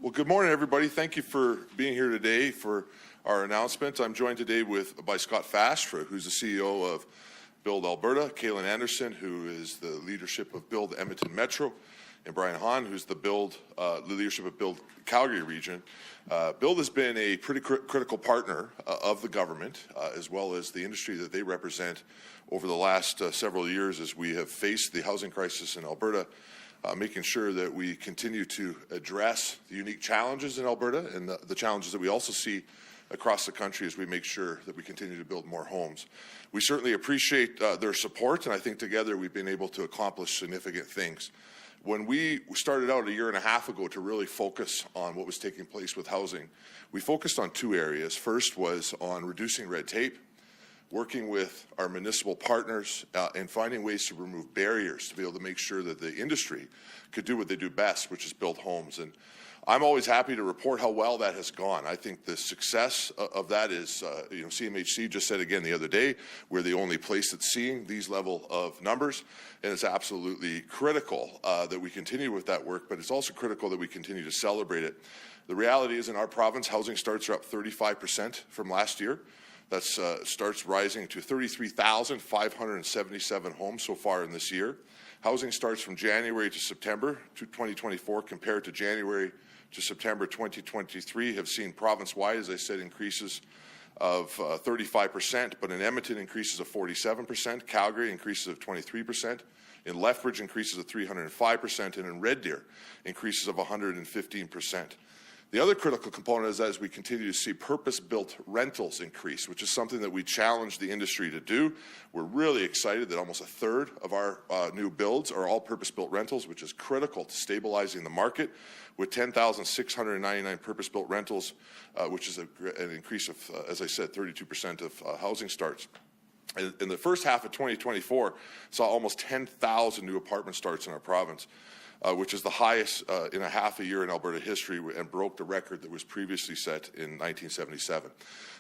Well, good morning, everybody. Thank you for being here today for our announcement. I'm joined today by Scott Fash, who's the CEO of Build Alberta, Kaylin Anderson, who is the leadership of Build Edmonton Metro, and Brian Hahn, who's the leadership of Build Calgary region. Build has been a pretty critical partner of the government, as well as the industry that they represent over the last several years as we have faced the housing crisis in Alberta, making sure that we continue to address the unique challenges in Alberta and the challenges that we also see across the country as we make sure that we continue to build more homes. We certainly appreciate their support, and I think together we've been able to accomplish significant things. When we started out a year and a half ago to really focus on what was taking place with housing, we focused on two areas. First was on reducing red tape, working with our municipal partners and finding ways to remove barriers to be able to make sure that the industry could do what they do best, which is build homes. And I'm always happy to report how well that has gone. I think the success of that is, CMHC just said again the other day, we're the only place that's seeing these level of numbers, and it's absolutely critical that we continue with that work, but it's also critical that we continue to celebrate it. The reality is in our province, housing starts are up 35% from last year. That starts rising to 33,577 homes so far in this year. Housing starts from January to September 2024 compared to January to September 2023 have seen province-wide, as I said, increases of 35%, but in Edmonton increases of 47%, Calgary increases of 23%, in Lethbridge increases of 305%, and in Red Deer increases of 115%. The other critical component is as we continue to see purpose-built rentals increase, which is something that we challenge the industry to do. We're really excited that almost a third of our new builds are all purpose-built rentals, which is critical to stabilizing the market, with 10,699 purpose-built rentals, which is an increase of, as I said, 32% of housing starts. In the first half of 2024, saw almost 10,000 new apartment starts in our province, which is the highest in a half a year in Alberta history and broke the record that was previously set in 1977.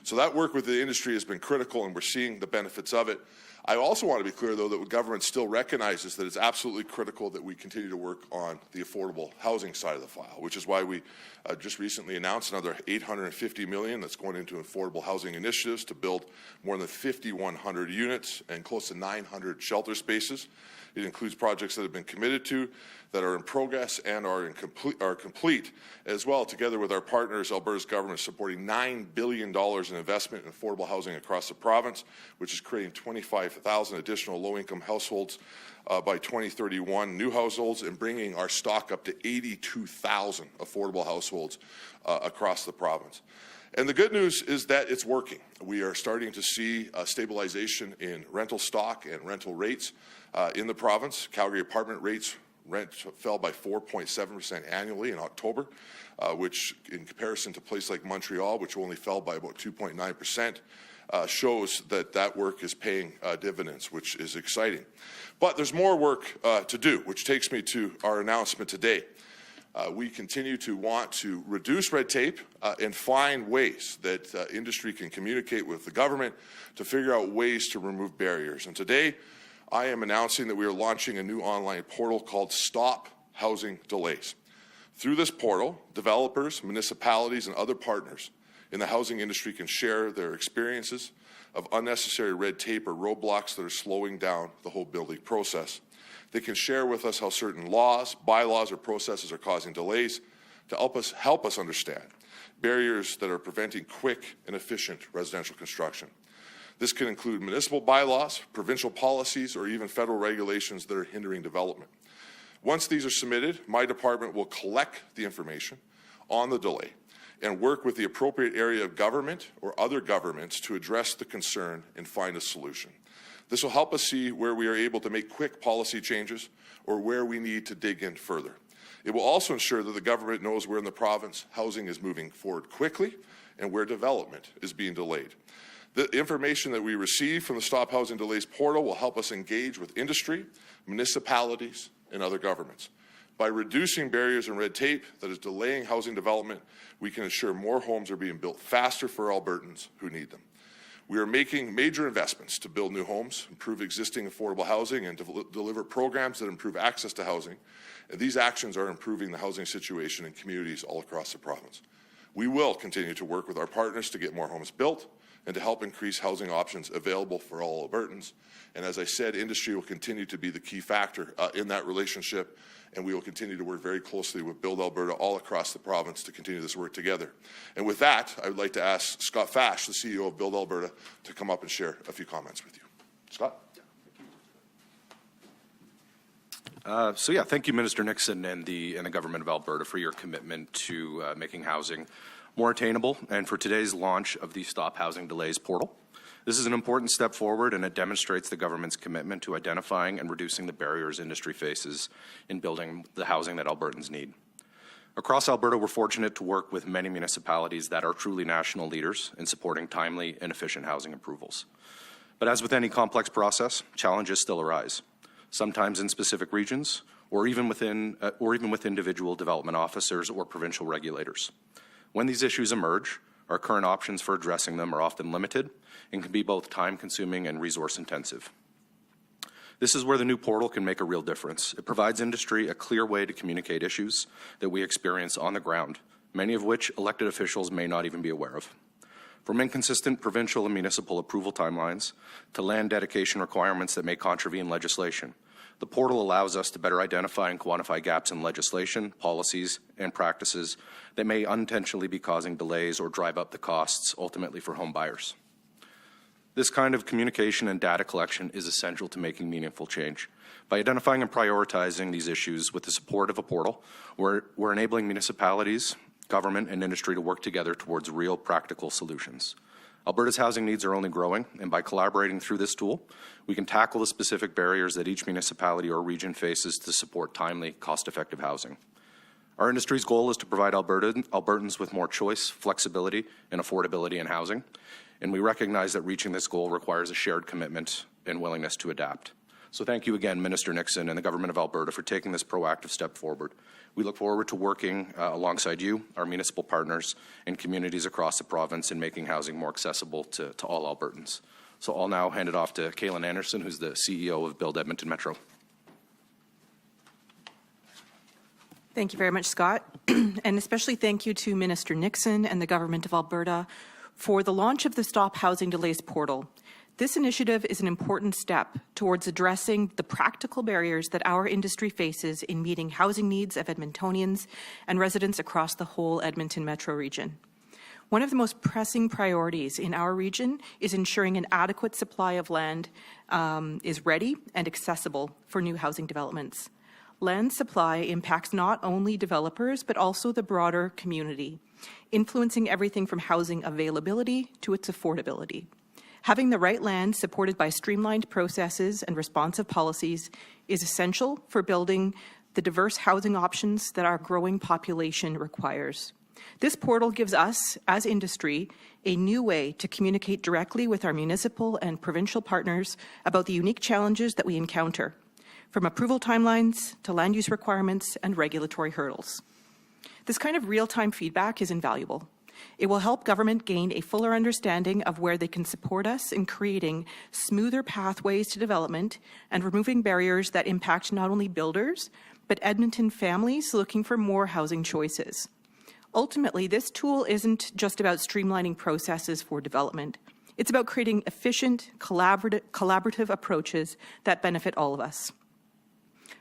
So that work with the industry has been critical, and we're seeing the benefits of it. I also want to be clear, though, that the government still recognizes that it's absolutely critical that we continue to work on the affordable housing side of the file, which is why we just recently announced another $850 million that's going into affordable housing initiatives to build more than 5,100 units and close to 900 shelter spaces. It includes projects that have been committed to, that are in progress, and are complete, as well, together with our partners, Alberta's government supporting $9 billion in investment in affordable housing across the province, which is creating 25,000 additional low-income households by 2031, new households, and bringing our stock up to 82,000 affordable households across the province. And the good news is that it's working. We are starting to see stabilization in rental stock and rental rates in the province. Calgary apartment rates rent fell by 4.7% annually in October, which in comparison to a place like Montreal, which only fell by about 2.9%, shows that that work is paying dividends, which is exciting. But there's more work to do, which takes me to our announcement today. We continue to want to reduce red tape and find ways that industry can communicate with the government to figure out ways to remove barriers. And today, I am announcing that we are launching a new online portal called Stop Housing Delays. Through this portal, developers, municipalities, and other partners in the housing industry can share their experiences of unnecessary red tape or roadblocks that are slowing down the whole building process. They can share with us how certain laws, bylaws, or processes are causing delays to help us understand barriers that are preventing quick and efficient residential construction. This can include municipal bylaws, provincial policies, or even federal regulations that are hindering development. Once these are submitted, my department will collect the information on the delay and work with the appropriate area of government or other governments to address the concern and find a solution. This will help us see where we are able to make quick policy changes or where we need to dig in further. It will also ensure that the government knows where in the province housing is moving forward quickly and where development is being delayed. The information that we receive from the Stop Housing Delays portal will help us engage with industry, municipalities, and other governments. By reducing barriers and red tape that is delaying housing development, we can ensure more homes are being built faster for Albertans who need them. We are making major investments to build new homes, improve existing affordable housing, and deliver programs that improve access to housing. And these actions are improving the housing situation in communities all across the province. We will continue to work with our partners to get more homes built and to help increase housing options available for all Albertans. And as I said, industry will continue to be the key factor in that relationship, and we will continue to work very closely with Build Alberta all across the province to continue this work together. And with that, I would like to ask Scott Fash, the CEO of Build Alberta, to come up and share a few comments with you. Scott? Thank you, Minister Nixon and the Government of Alberta for your commitment to making housing more attainable and for today's launch of the Stop Housing Delays portal. This is an important step forward, and it demonstrates the government's commitment to identifying and reducing the barriers industry faces in building the housing that Albertans need. Across Alberta, we're fortunate to work with many municipalities that are truly national leaders in supporting timely and efficient housing approvals. But as with any complex process, challenges still arise, sometimes in specific regions or even with individual development officers or provincial regulators. When these issues emerge, our current options for addressing them are often limited and can be both time-consuming and resource-intensive. This is where the new portal can make a real difference. It provides industry a clear way to communicate issues that we experience on the ground, many of which elected officials may not even be aware of. From inconsistent provincial and municipal approval timelines to land dedication requirements that may contravene legislation, the portal allows us to better identify and quantify gaps in legislation, policies, and practices that may unintentionally be causing delays or drive up the costs ultimately for home buyers. This kind of communication and data collection is essential to making meaningful change. By identifying and prioritizing these issues with the support of a portal, we're enabling municipalities, government, and industry to work together towards real practical solutions. Alberta's housing needs are only growing, and by collaborating through this tool, we can tackle the specific barriers that each municipality or region faces to support timely, cost-effective housing. Our industry's goal is to provide Albertans with more choice, flexibility, and affordability in housing, and we recognize that reaching this goal requires a shared commitment and willingness to adapt. So thank you again, Minister Nixon and the Government of Alberta, for taking this proactive step forward. We look forward to working alongside you, our municipal partners, and communities across the province in making housing more accessible to all Albertans. So I'll now hand it off to Kaylin Anderson, who's the CEO of Build Edmonton Metro. Thank you very much, Scott. And especially thank you to Minister Nixon and the Government of Alberta for the launch of the Stop Housing Delays portal. This initiative is an important step towards addressing the practical barriers that our industry faces in meeting housing needs of Edmontonians and residents across the whole Edmonton metro region. One of the most pressing priorities in our region is ensuring an adequate supply of land is ready and accessible for new housing developments. Land supply impacts not only developers, but also the broader community, influencing everything from housing availability to its affordability. Having the right land supported by streamlined processes and responsive policies is essential for building the diverse housing options that our growing population requires. This portal gives us, as industry, a new way to communicate directly with our municipal and provincial partners about the unique challenges that we encounter, from approval timelines to land use requirements and regulatory hurdles. This kind of real-time feedback is invaluable. It will help government gain a fuller understanding of where they can support us in creating smoother pathways to development and removing barriers that impact not only builders, but Edmonton families looking for more housing choices. Ultimately, this tool isn't just about streamlining processes for development. It's about creating efficient, collaborative approaches that benefit all of us.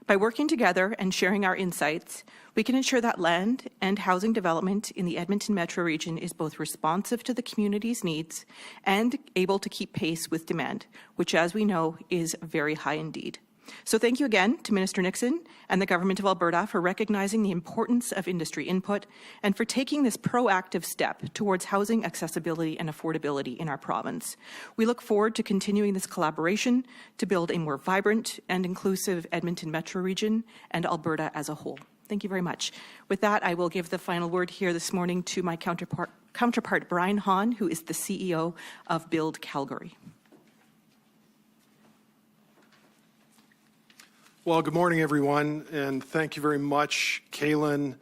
By working together and sharing our insights, we can ensure that land and housing development in the Edmonton metro region is both responsive to the community's needs and able to keep pace with demand, which, as we know, is very high indeed. So thank you again to Minister Nixon and the Government of Alberta for recognizing the importance of industry input and for taking this proactive step towards housing accessibility and affordability in our province. We look forward to continuing this collaboration to build a more vibrant and inclusive Edmonton metro region and Alberta as a whole. Thank you very much. With that, I will give the final word here this morning to my counterpart Brian Hahn, who is the CEO of Build Calgary. Well, good morning, everyone, and thank you very much, Kaylin,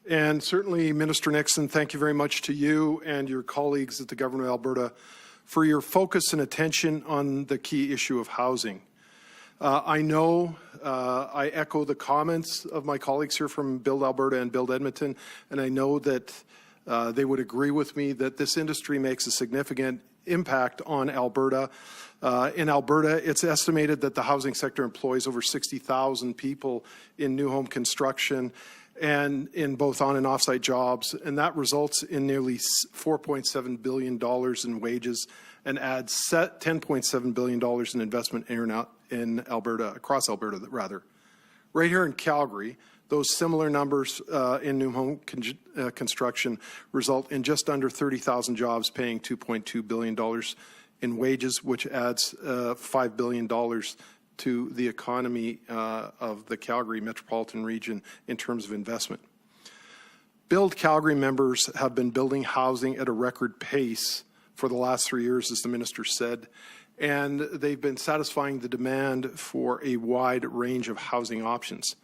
and certainly Minister Nixon, thank you very much to you and your colleagues at the Government of Alberta for your focus and attention on the key issue of housing. I know I echo the comments of my colleagues here from Build Alberta and Build Edmonton, and I know that they would agree with me that this industry makes a significant impact on Alberta. In Alberta, it's estimated that the housing sector employs over 60,000 people in new home construction and in both on and off-site jobs, and that results in nearly $4.7 billion in wages and adds $10.7 billion in investment in Alberta, across Alberta, rather. Right here in Calgary, those similar numbers in new home construction result in just under 30,000 jobs paying $2.2 billion in wages, which adds $5 billion to the economy of the Calgary metropolitan region in terms of investment. Build Calgary members have been building housing at a record pace for the last 3 years, as the minister said, and they've been satisfying the demand for a wide range of housing options.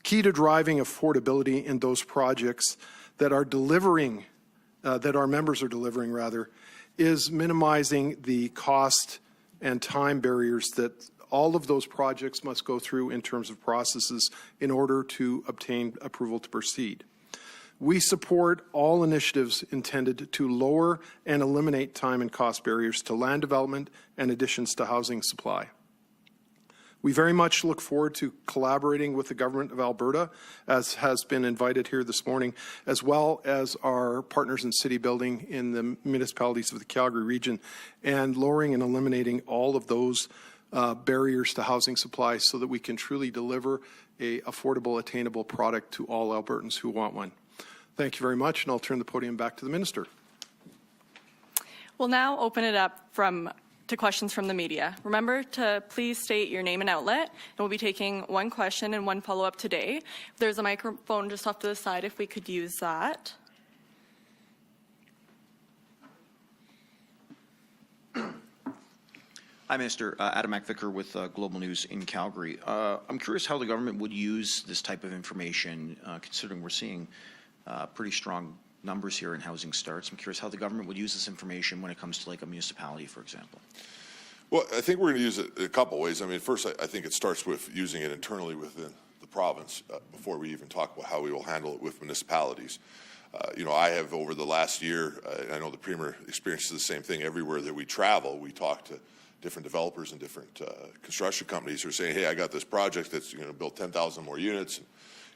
Key to driving affordability in those projects that are delivering, that our members are delivering rather, is minimizing the cost and time barriers that all of those projects must go through in terms of processes in order to obtain approval to proceed. We support all initiatives intended to lower and eliminate time and cost barriers to land development and additions to housing supply. We very much look forward to collaborating with the Government of Alberta, as has been invited here this morning, as well as our partners in city building in the municipalities of the Calgary region, and lowering and eliminating all of those barriers to housing supply so that we can truly deliver a affordable, attainable product to all Albertans who want one. Thank you very much, and I'll turn the podium back to the minister. We'll now open it up to questions from the media. Remember to please state your name and outlet, and we'll be taking one question and one follow-up today. There's a microphone just off to the side if we could use that. Hi, Minister. Adam McVicker with Global News in Calgary. I'm curious how the government would use this type of information, considering we're seeing pretty strong numbers here in housing starts. I'm curious how the government would use this information when it comes to like a municipality, for example. Well, I think we're going to use it a couple ways. I mean, first, I think it starts with using it internally within the province before we even talk about how we will handle it with municipalities. You know, I have over the last year, and I know the Premier experiences the same thing everywhere that we travel. We talk to different developers and different construction companies who are saying, hey, I got this project that's going to build 10,000 more units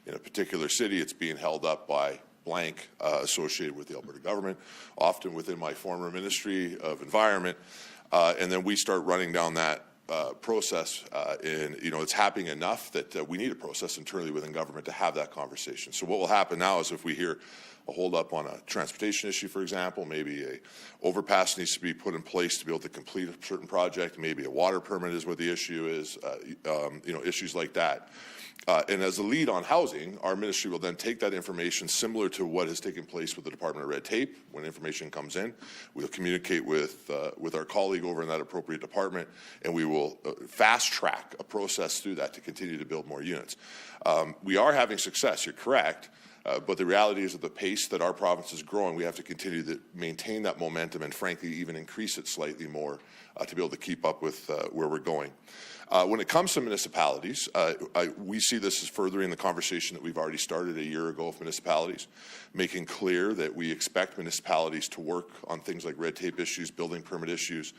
in a particular city. It's being held up by blank associated with the Alberta government, often within my former Ministry of Environment, and then we start running down that process, and you know it's happening enough that we need a process internally within government to have that conversation. So what will happen now is if we hear a hold up on a transportation issue, for example, maybe a overpass needs to be put in place to be able to complete a certain project, maybe a water permit is what the issue is, you know, issues like that. And as a lead on housing, our ministry will then take that information similar to what has taken place with the Department of Red Tape. When information comes in, we'll communicate with our colleague over in that appropriate department, and we will fast track a process through that to continue to build more units. We are having success, you're correct, but the reality is at the pace that our province is growing, we have to continue to maintain that momentum and frankly even increase it slightly more to be able to keep up with where we're going. When it comes to municipalities, we see this as furthering the conversation that we've already started a year ago with municipalities, making clear that we expect municipalities to work on things like red tape issues, building permit issues,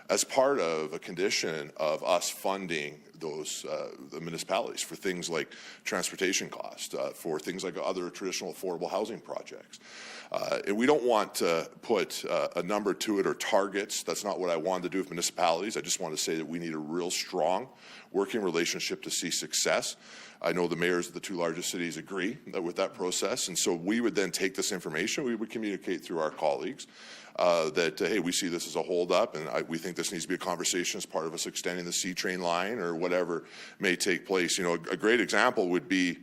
as part of a condition of us funding those the municipalities for things like transportation costs, for things like other traditional affordable housing projects. And we don't want to put a number to it or targets. That's not what I wanted to do with municipalities. I just want to say that we need a real strong working relationship to see success. I know the mayors of the two largest cities agree with that process, and so we would then take this information, we would communicate through our colleagues that, hey, we see this as a hold-up, and we think this needs to be a conversation as part of us extending the C-train line or whatever may take place. You know, a great example would be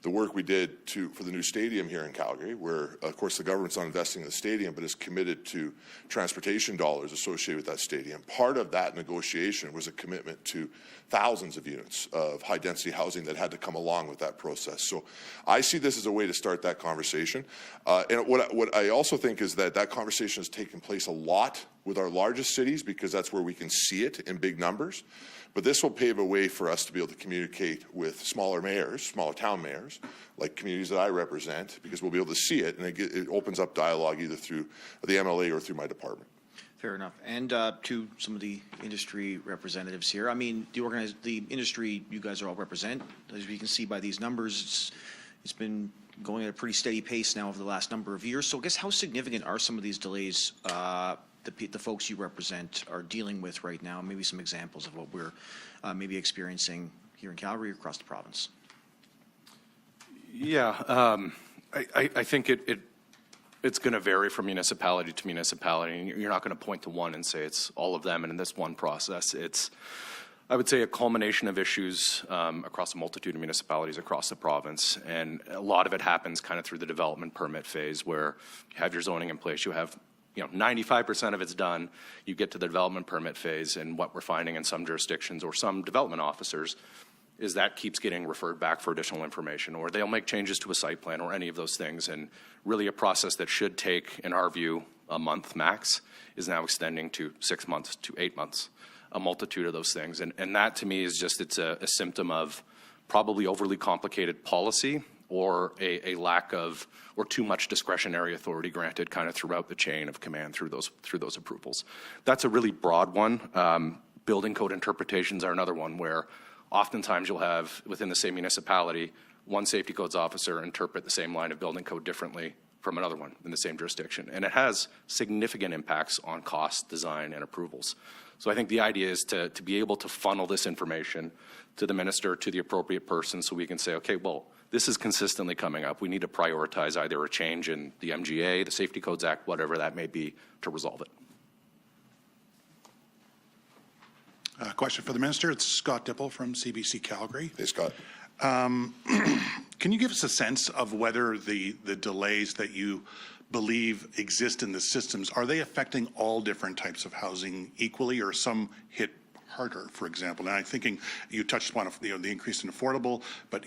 the work we did for the new stadium here in Calgary, where, of course, the government's not investing in the stadium, but is committed to transportation dollars associated with that stadium. Part of that negotiation was a commitment to thousands of units of high-density housing that had to come along with that process. So I see this as a way to start that conversation. And what I also think is that conversation has taken place a lot with our largest cities because that's where we can see it in big numbers. But this will pave a way for us to be able to communicate with smaller mayors, smaller town mayors, like communities that I represent, because we'll be able to see it, and it opens up dialogue either through the MLA or through my department. Fair enough. And to some of the industry representatives here, I mean, the industry you guys all represent, as we can see by these numbers, it's been going at a pretty steady pace now over the last number of years. So I guess how significant are some of these delays the folks you represent are dealing with right now? Maybe some examples of what we're maybe experiencing here in Calgary or across the province. Yeah, I think it's going to vary from municipality to municipality. And you're not going to point to one and say it's all of them and in this one process. It's, I would say, a culmination of issues across a multitude of municipalities across the province. And a lot of it happens kind of through the development permit phase where you have your zoning in place, you have 95% of it's done, you get to the development permit phase, and what we're finding in some jurisdictions or some development officers is that keeps getting referred back for additional information, or they'll make changes to a site plan or any of those things, and really a process that should take, in our view, a month max is now extending to 6 months to 8 months, a multitude of those things. And that to me is just, it's a symptom of probably overly complicated policy or a lack of, or too much discretionary authority granted kind of throughout the chain of command through those approvals. That's a really broad one. Building code interpretations are another one where oftentimes you'll have within the same municipality, one safety codes officer interpret the same line of building code differently from another one in the same jurisdiction. And it has significant impacts on cost, design, and approvals. So I think the idea is to be able to funnel this information to the minister, to the appropriate person, so we can say, okay, well, this is consistently coming up. We need to prioritize either a change in the MGA, the Safety Codes Act, whatever that may be, to resolve it. Question for the minister. It's Scott Dipple from CBC Calgary. Hey, Scott. Can you give us a sense of whether the delays that you believe exist in the systems, are they affecting all different types of housing equally, or some hit harder, for example? And I'm thinking you touched upon the increase in affordable, but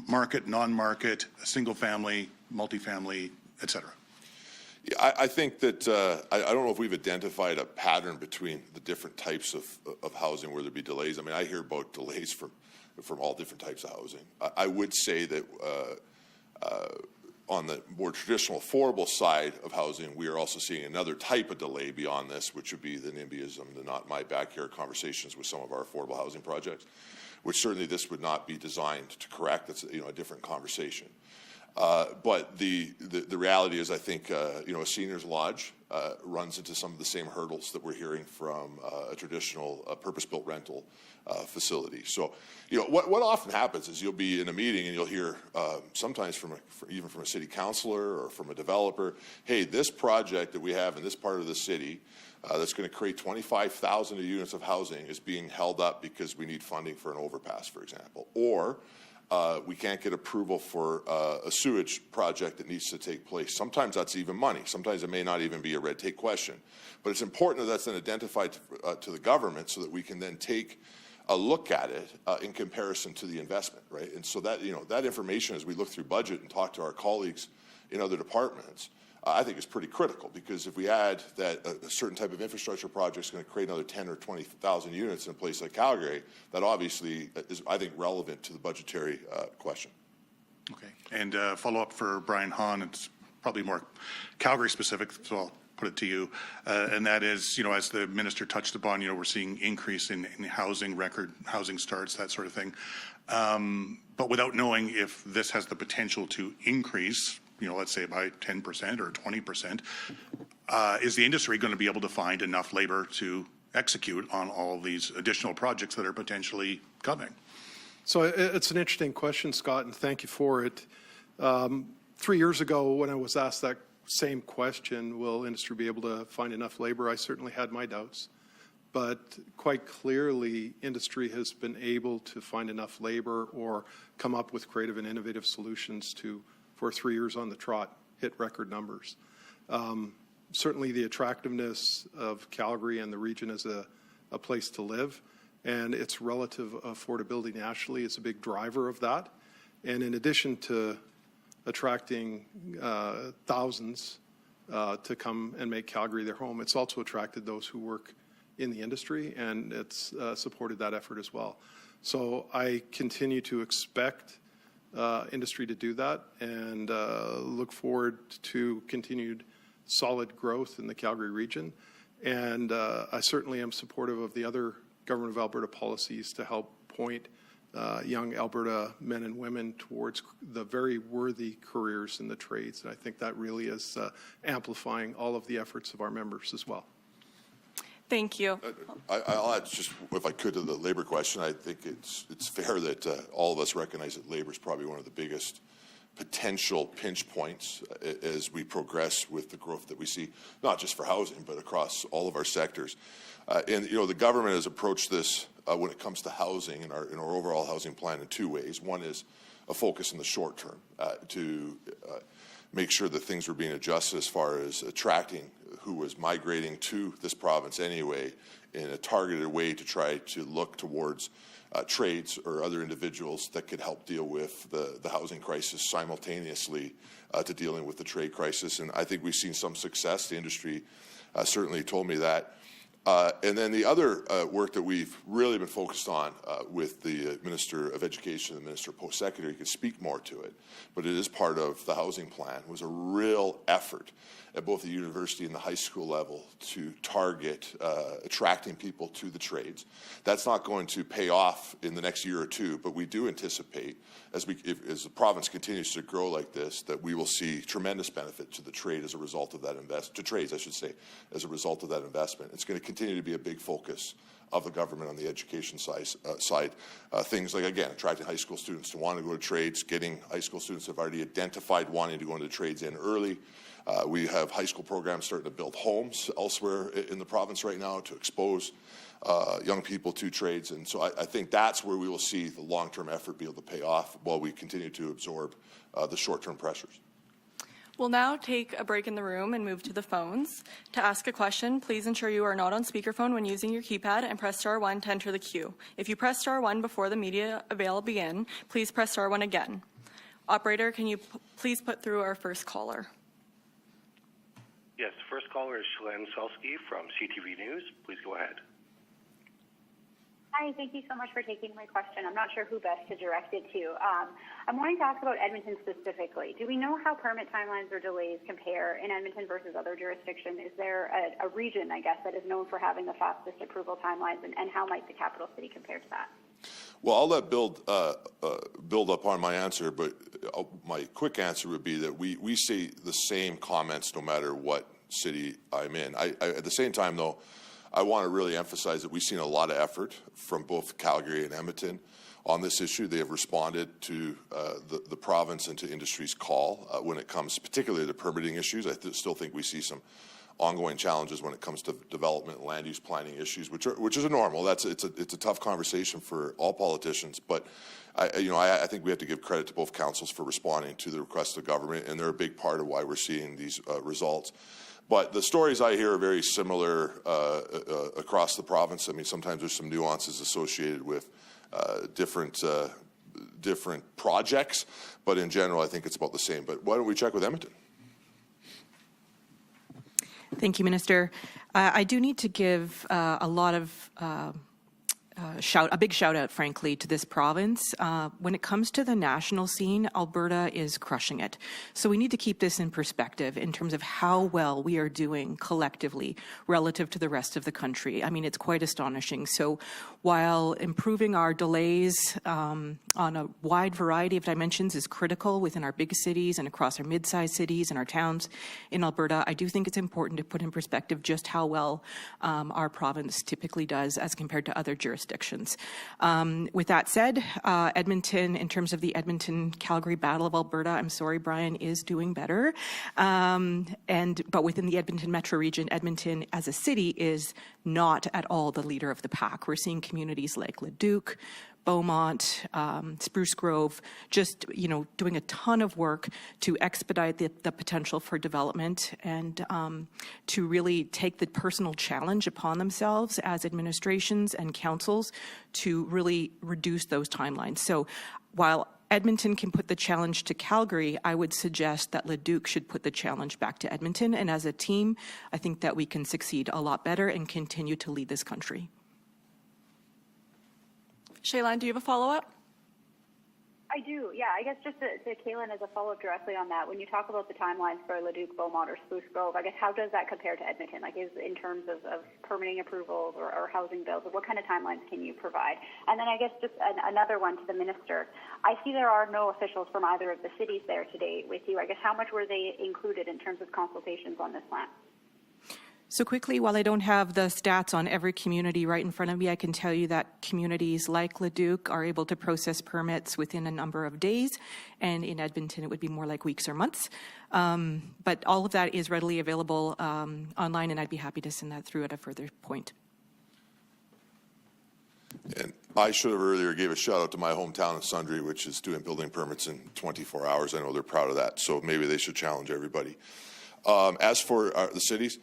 market, non-market, single family, multifamily, et cetera. Yeah, I think that I don't know if we've identified a pattern between the different types of housing where there be delays. I mean, I hear about delays from all different types of housing. I would say that on the more traditional affordable side of housing, we are also seeing another type of delay beyond this, which would be the NIMBYism, the not my backyard conversations with some of our affordable housing projects, which certainly this would not be designed to correct. That's a different conversation. But the reality is, I think a seniors lodge runs into some of the same hurdles that we're hearing from a traditional purpose-built rental facility. So, what often happens is you'll be in a meeting and you'll hear sometimes even from a city councilor or from a developer, hey, this project that we have in this part of the city that's going to create 25,000 units of housing is being held up because we need funding for an overpass, for example, or we can't get approval for a sewage project that needs to take place. Sometimes that's even money. Sometimes it may not even be a red tape question. But it's important that that's then identified to the government so that we can then take a look at it in comparison to the investment, right? And so that, that information as we look through budget and talk to our colleagues in other departments, I think is pretty critical, because if we add that a certain type of infrastructure project is going to create another 10 or 20,000 units in a place like Calgary, that obviously is, I think, relevant to the budgetary question. Okay. And follow up for Brian Hahn. It's probably more Calgary specific, so I'll put it to you. And that is, as the minister touched upon, we're seeing increase in housing, record housing starts, that sort of thing. But without knowing if this has the potential to increase, let's say by 10% or 20%, is the industry going to be able to find enough labor to execute on all these additional projects that are potentially coming? So it's an interesting question, Scott, and thank you for it. 3 years ago, when I was asked that same question, will industry be able to find enough labor, I certainly had my doubts. But quite clearly, industry has been able to find enough labor or come up with creative and innovative solutions to, for 3 years on the trot, hit record numbers. Certainly the attractiveness of Calgary and the region as a place to live, and its relative affordability nationally is a big driver of that. And in addition to attracting thousands to come and make Calgary their home. It's also attracted those who work in the industry, and it's supported that effort as well. So I continue to expect industry to do that, and look forward to continued solid growth in the Calgary region. And I certainly am supportive of the other Government of Alberta policies to help point young Alberta men and women towards the very worthy careers in the trades. And I think that really is amplifying all of the efforts of our members as well. Thank you. I'll add just, if I could, to the labor question. I think it's fair that all of us recognize that labor is probably one of the biggest potential pinch points as we progress with the growth that we see, not just for housing, but across all of our sectors. And the government has approached this when it comes to housing in our overall housing plan in two ways. One is a focus in the short term to make sure that things were being adjusted as far as attracting who was migrating to this province anyway in a targeted way to try to look towards trades or other individuals that could help deal with the housing crisis simultaneously to dealing with the trade crisis. And I think we've seen some success. The industry certainly told me that. And then the other work that we've really been focused on with the Minister of Education and the Minister of Post-Secondary, could speak more to it, but it is part of the housing plan, was a real effort at both the university and the high school level to target attracting people to the trades. That's not going to pay off in the next year or two, but we do anticipate, as the province continues to grow like this, that we will see tremendous benefit to the trade as a result of that to trades, I should say, as a result of that investment. It's going to continue to be a big focus of the government on the education side. Things like, again, attracting high school students to want to go to trades, getting high school students who have already identified wanting to go into trades in early. We have high school programs starting to build homes elsewhere in the province right now to expose young people to trades. And so I think that's where we will see the long-term effort be able to pay off while we continue to absorb the short-term pressures. We'll now take a break in the room and move to the phones. To ask a question, please ensure you are not on speakerphone when using your keypad and press *1 to enter the queue. If you press *1 before the media avail begin, please press *1 again. Operator, can you please put through our first caller? Yes, the first caller is Shalane Selsky from CTV News. Please go ahead. Hi, thank you so much for taking my question. I'm not sure who best to direct it to. I'm wanting to ask about Edmonton specifically. Do we know how permit timelines or delays compare in Edmonton versus other jurisdictions? Is there a region, I guess, that is known for having the fastest approval timelines, and how might the capital city compare to that? Well, I'll let build upon my answer, but my quick answer would be that we say the same comments no matter what city I'm in. At the same time, though, I want to really emphasize that we've seen a lot of effort from both Calgary and Edmonton on this issue. They have responded to the province and to industry's call when it comes particularly to permitting issues. I still think we see some ongoing challenges when it comes to development and land use planning issues, which is normal. It's a tough conversation for all politicians, but I think we have to give credit to both councils for responding to the request of government, and they're a big part of why we're seeing these results. But the stories I hear are very similar across the province. I mean, sometimes there's some nuances associated with different projects, but in general, I think it's about the same. But why don't we check with Edmonton? Thank you, Minister. I do need to give a lot of a big shout out, frankly, to this province. When it comes to the national scene, Alberta is crushing it. So we need to keep this in perspective in terms of how well we are doing collectively relative to the rest of the country. I mean, it's quite astonishing. So while improving our delays on a wide variety of dimensions is critical within our big cities and across our mid-sized cities and our towns in Alberta, I do think it's important to put in perspective just how well our province typically does as compared to other jurisdictions. With that said, Edmonton, in terms of the Edmonton-Calgary Battle of Alberta, I'm sorry, Brian, is doing better. But within the Edmonton metro region, Edmonton as a city is not at all the leader of the pack. We're seeing communities like Leduc, Beaumont, Spruce Grove, just doing a ton of work to expedite the potential for development and to really take the personal challenge upon themselves as administrations and councils to really reduce those timelines. So while Edmonton can put the challenge to Calgary, I would suggest that Leduc should put the challenge back to Edmonton. And as a team, I think that we can succeed a lot better and continue to lead this country. Shailan, do you have a follow-up? I do, yeah. I guess just to Kaylin as a follow-up directly on that, when you talk about the timelines for Leduc, Beaumont, or Spruce Grove, I guess how does that compare to Edmonton? Like, is in terms of permitting approvals or housing bills, what kind of timelines can you provide? And then I guess just another one to the minister. I see there are no officials from either of the cities there today with you. I guess how much were they included in terms of consultations on this plan? So quickly, while I don't have the stats on every community right in front of me, I can tell you that communities like Leduc are able to process permits within a number of days, and in Edmonton it would be more like weeks or months. But all of that is readily available online, and I'd be happy to send that through at a further point. And I should have earlier gave a shout out to my hometown of Sundre, which is doing building permits in 24 hours. I know they're proud of that, so maybe they should challenge everybody. As for the cities,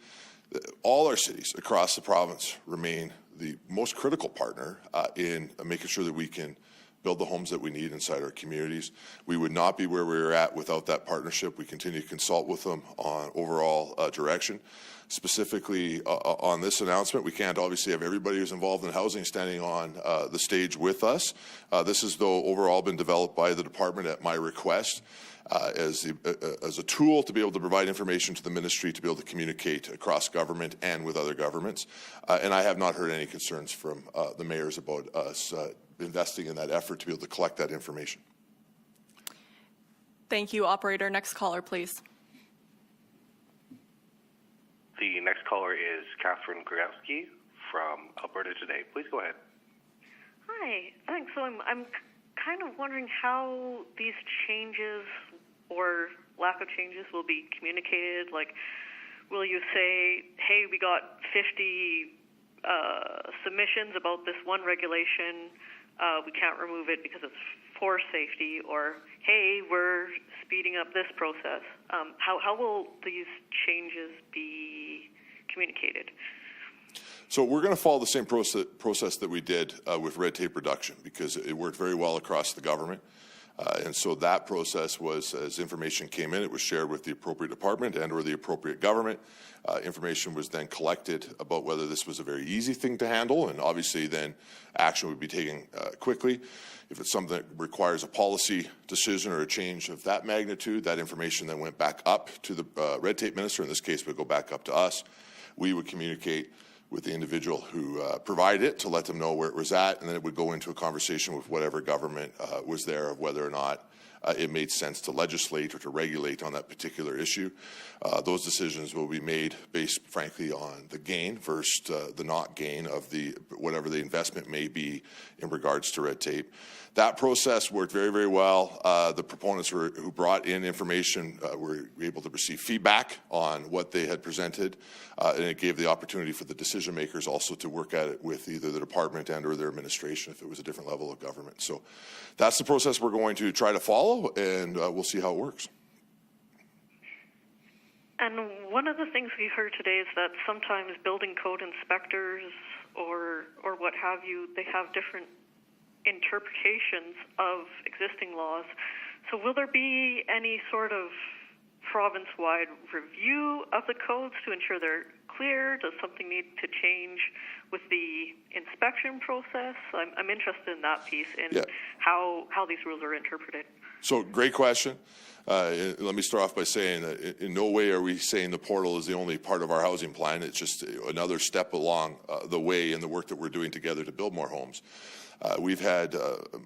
all our cities across the province remain the most critical partner in making sure that we can build the homes that we need inside our communities. We would not be where we're at without that partnership. We continue to consult with them on overall direction. Specifically on this announcement, we can't obviously have everybody who's involved in housing standing on the stage with us. This has, though, overall been developed by the department at my request. As a tool to be able to provide information to the ministry to be able to communicate across government and with other governments. And I have not heard any concerns from the mayors about us investing in that effort to be able to collect that information. Thank you, operator. Next caller, please. The next caller is Catherine Grabowski from Alberta Today. Please go ahead. Hi, thanks. So I'm kind of wondering how these changes or lack of changes will be communicated. Like, will you say, hey, we got 50 submissions about this one regulation, we can't remove it because it's for safety, or hey, we're speeding up this process? How will these changes be communicated? So we're going to follow the same process that we did with red tape reduction, because it worked very well across the government. And so that process was, as information came in, it was shared with the appropriate department and or the appropriate government. Information was then collected about whether this was a very easy thing to handle, and obviously then action would be taken quickly. If it's something that requires a policy decision or a change of that magnitude, that information then went back up to the red tape minister. In this case, would go back up to us. We would communicate with the individual who provided it to let them know where it was at, and then it would go into a conversation with whatever government was there of whether or not it made sense to legislate or to regulate on that particular issue. Those decisions will be made based, frankly, on the gain versus the not gain of whatever the investment may be in regards to red tape. That process worked very, very well. The proponents who brought in information were able to receive feedback on what they had presented, and it gave the opportunity for the decision makers also to work at it with either the department and or their administration if it was a different level of government. So that's the process we're going to try to follow, and we'll see how it works. And one of the things we heard today is that sometimes building code inspectors or what have you, they have different interpretations of existing laws. So will there be any sort of province-wide review of the codes to ensure they're clear? Does something need to change with the inspection process? I'm interested in that piece, in how these rules are interpreted. So great question. Let me start off by saying that in no way are we saying the portal is the only part of our housing plan. It's just another step along the way in the work that we're doing together to build more homes. We've had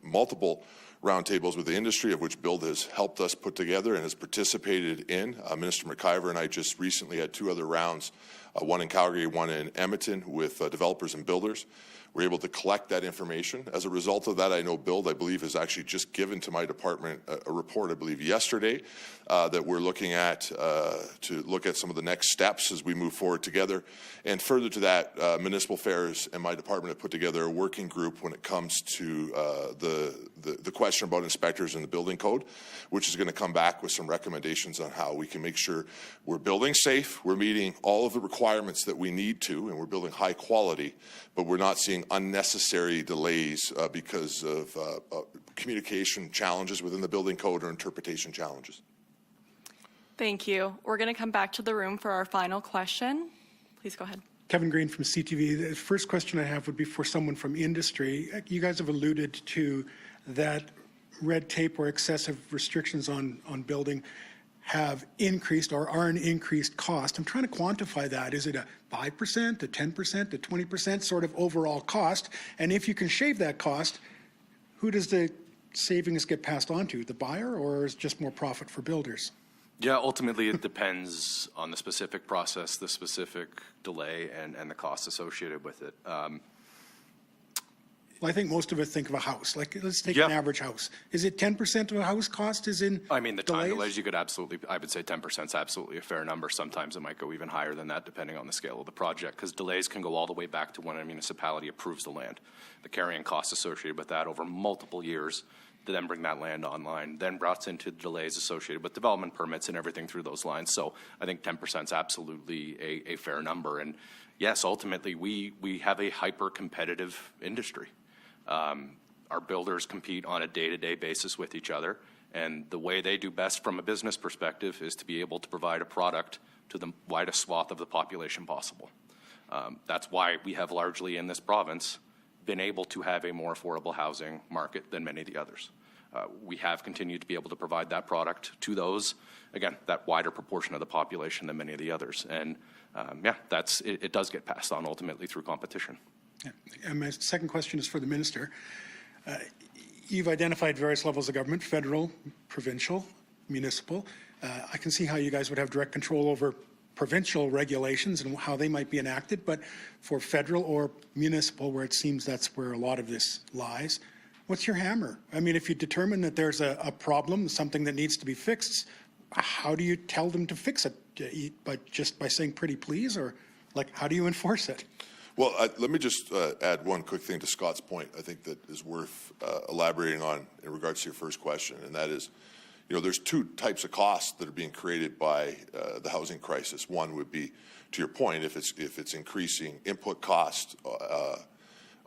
multiple roundtables with the industry, of which Build has helped us put together and has participated in. Minister McIver and I just recently had two other rounds, one in Calgary, one in Edmonton, with developers and builders. We're able to collect that information. As a result of that, I know Build, I believe, has actually just given to my department a report, I believe, yesterday, that we're looking at to look at some of the next steps as we move forward together. And further to that, Municipal Affairs and my department have put together a working group when it comes to the question about inspectors in the building code, which is going to come back with some recommendations on how we can make sure we're building safe, we're meeting all of the requirements that we need to, and we're building high quality. reality, but we're not seeing unnecessary delays because of communication challenges within the building code or interpretation challenges. Thank you. We're going to come back to the room for our final question. Please go ahead. Kevin Green from CTV. The first question I have would be for someone from industry. You guys have alluded to that red tape or excessive restrictions on building have increased or are an increased cost. I'm trying to quantify that. Is it a 5%, a 10%, a 20% sort of overall cost? And if you can shave that cost, who does the savings get passed on to? The buyer, or is it just more profit for builders? Yeah, ultimately it depends on the specific process, the specific delay, and the costs associated with it. Well, I think most of us think of a house. Like, let's take an average house. Is it 10% of a house cost is in I mean, the time delays? delays, you could absolutely, I would say 10% is absolutely a fair number. Sometimes it might go even higher than that, depending on the scale of the project, because delays can go all the way back to when a municipality approves the land. The carrying costs associated with that over multiple years to then bring that land online, then brought into delays associated with development permits and everything through those lines. So I think 10% is absolutely a fair number. And yes, ultimately, we have a hyper-competitive industry. Our builders compete on a day-to-day basis with each other, and the way they do best from a business perspective is to be able to provide a product to the widest swath of the population possible. That's why we have largely in this province been able to have a more affordable housing market than many of the others. We have continued to be able to provide that product to those, again, that wider proportion of the population than many of the others. And it does get passed on ultimately through competition. Yeah. And my second question is for the minister. You've identified various levels of government, federal, provincial, municipal. I can see how you guys would have direct control over provincial regulations and how they might be enacted, but for federal or municipal, where it seems that's where a lot of this lies, what's your hammer? I mean, if you determine that there's a problem, something that needs to be fixed, how do you tell them to fix it? Just by saying pretty please, or like, how do you enforce it? Well, let me just add one quick thing to Scott's point, I think that is worth elaborating on in regards to your first question, and that is, there's two types of costs that are being created by the housing crisis. One would be, to your point, if it's increasing input cost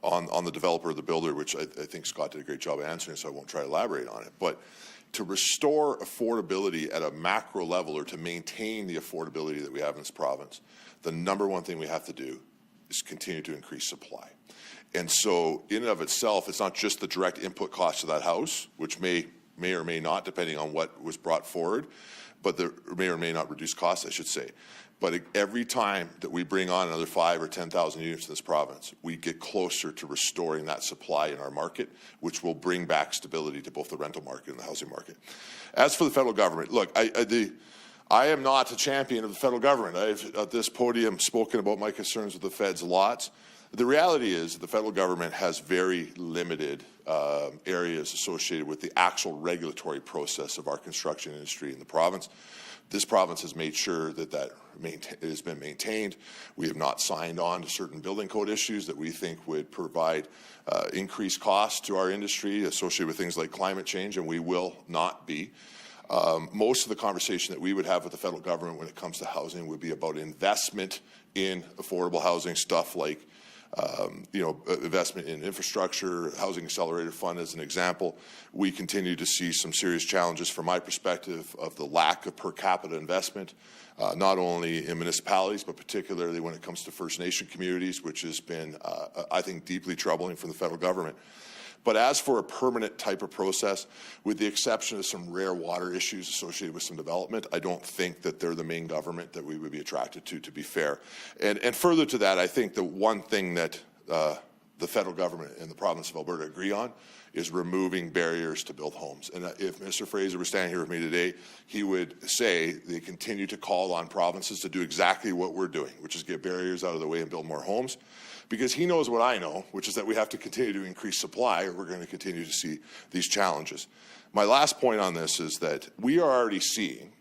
on the developer or the builder, which I think Scott did a great job of answering, so I won't try to elaborate on it. But to restore affordability at a macro level, or to maintain the affordability that we have in this province, the number one thing we have to do is continue to increase supply. And so in and of itself, it's not just the direct input cost of that house, which may or may not, depending on what was brought forward, but there may or may not reduce costs, I should say. But every time that we bring on another 5,000 or 10,000 units in this province, we get closer to restoring that supply in our market, which will bring back stability to both the rental market and the housing market. As for the federal government, look, I am not a champion of the federal government. I've, at this podium, spoken about my concerns with the feds lots. The reality is that the federal government has very limited areas associated with the actual regulatory process of our construction industry in the province. This province has made sure that has been maintained. We have not signed on to certain building code issues that we think would provide increased costs to our industry associated with things like climate change, and we will not be. Most of the conversation that we would have with the federal government when it comes to housing would be about investment in affordable housing, stuff like investment in infrastructure, Housing Accelerator Fund as an example. We continue to see some serious challenges from my perspective of the lack of per capita investment, not only in municipalities, but particularly when it comes to First Nation communities, which has been, I think, deeply troubling for the federal government. But as for a permanent type of process, with the exception of some rare water issues associated with some development, I don't think that they're the main government that we would be attracted to be fair. And further to that, I think the one thing that the federal government and the province of Alberta agree on is removing barriers to build homes. And if Mr. Fraser was standing here with me today, he would say they continue to call on provinces to do exactly what we're doing, which is get barriers out of the way and build more homes. Because he knows what I know, which is that we have to continue to increase supply, or we're going to continue to see these challenges. My last point on this is that we are already seeing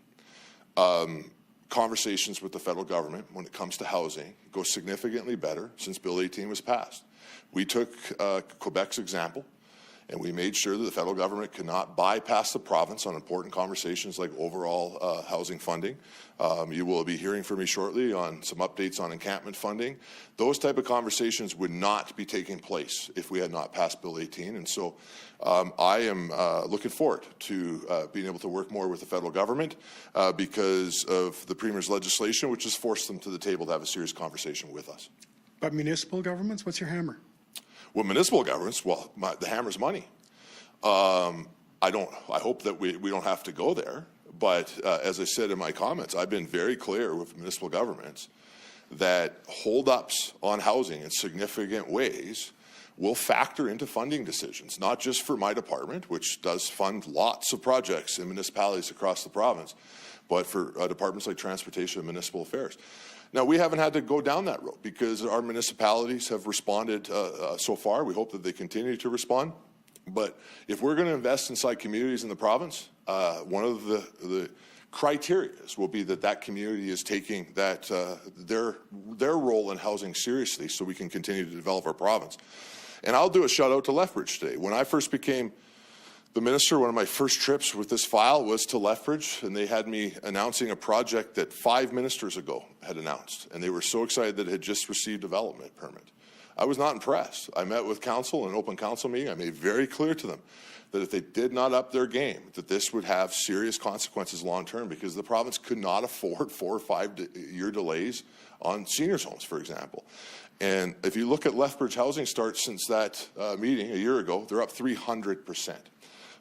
conversations with the federal government when it comes to housing go significantly better since Bill 18 was passed. We took Quebec's example, And we made sure that the federal government could not bypass the province on important conversations like overall housing funding. You will be hearing from me shortly on some updates on encampment funding. Those type of conversations would not be taking place if we had not passed Bill 18. And so I am looking forward to being able to work more with the federal government because of the Premier's legislation, which has forced them to the table to have a serious conversation with us. But municipal governments, what's your hammer? Well, municipal governments, well, the hammer's money. I hope that we don't have to go there. But as I said in my comments, I've been very clear with municipal governments that holdups on housing in significant ways will factor into funding decisions, not just for my department, which does fund lots of projects in municipalities across the province, but for departments like transportation and municipal affairs. Now, we haven't had to go down that road because our municipalities have responded so far. We hope that they continue to respond. But if we're going to invest inside communities in the province, one of the criteria will be that community is taking their role in housing seriously so we can continue to develop our province. And I'll do a shout out to Lethbridge today. When I first became the minister, one of my first trips with this file was to Lethbridge, and they had me announcing a project that 5 ministers ago had announced, and they were so excited that it had just received a development permit. I was not impressed. I met with council in an open council meeting. I made very clear to them that if they did not up their game, that this would have serious consequences long term because the province could not afford 4 or 5 year delays on seniors' homes, for example. And if you look at Lethbridge housing starts since that meeting a year ago, they're up 300%.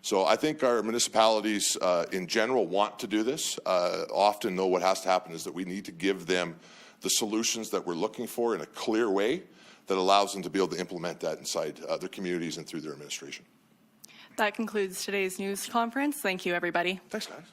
So I think our municipalities in general want to do this. Often, though, what has to happen is that we need to give them the solutions that we're looking for in a clear way that allows them to be able to implement that inside their communities and through their administration. That concludes today's news conference. Thank you, everybody. Thanks, guys.